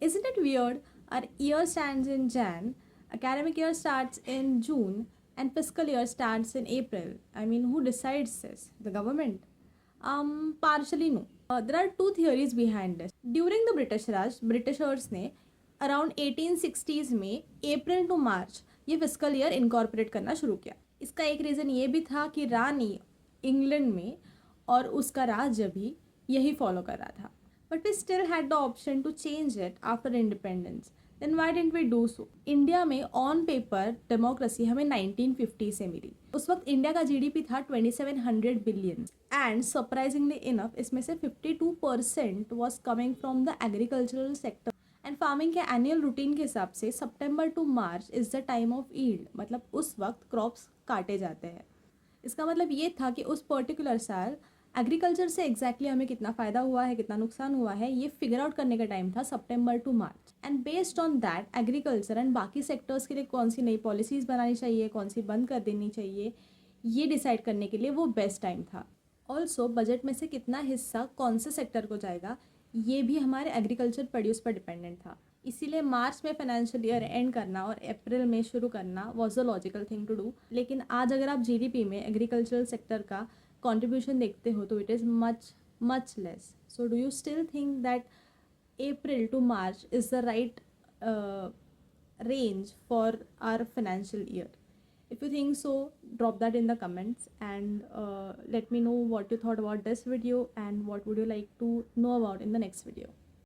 Isn't it weird? Our year stands in Jan, academic year starts in June, and fiscal year starts in April. I mean, who decides this? The government? Partially no. There are two theories behind this. During the British Raj, Britishers ने around 1860s में अप्रैल to मार्च ये fiscal year incorporate करना शुरू किया. इसका एक reason ये भी था कि रानी इंग्लैंड में और उसका राज्य भी यही फॉलो कर रहा था. But we still had the option to change it after independence. Then why didn't we do so. India में ऑन पेपर डेमोक्रेसी हमें 1950 से मिली. उस वक्त इंडिया का जीडीपी था 2700 बिलियन एंड सरप्राइजिंगली इनफ इसमें से 52% was coming from the agricultural sector. And farming के एनुअल रूटीन के हिसाब से September to March is the time of yield. मतलब उस वक्त क्रॉप्स काटे जाते हैं. इसका मतलब ये था कि उस पर्टिकुलर साल एग्रीकल्चर से एग्जैक्टली हमें कितना फ़ायदा हुआ है, कितना नुकसान हुआ है, ये फिगर आउट करने का टाइम था September to March. And based on that agriculture and बाकी सेक्टर्स के लिए कौन सी नई पॉलिसीज़ बनानी चाहिए, कौन सी बंद कर देनी चाहिए, ये डिसाइड करने के लिए वो बेस्ट टाइम था. ऑल्सो बजट में से कितना हिस्सा कौन से सेक्टर को जाएगा ये भी हमारे एग्रीकल्चर प्रोड्यूस पर डिपेंडेंट था. इसीलिए मार्च में फाइनेंशियल ईयर एंड करना और अप्रैल में शुरू करना was the logical thing to do. लेकिन आज अगर आप जीडीपी में एग्रीकल्चरल सेक्टर का कंट्रीब्यूशन देखते हो तो it is much less. So do you still think that April to March is the right range for our financial year? If you think so, drop that in the comments and let me know what you thought about this video and what would you like to know about in the next video.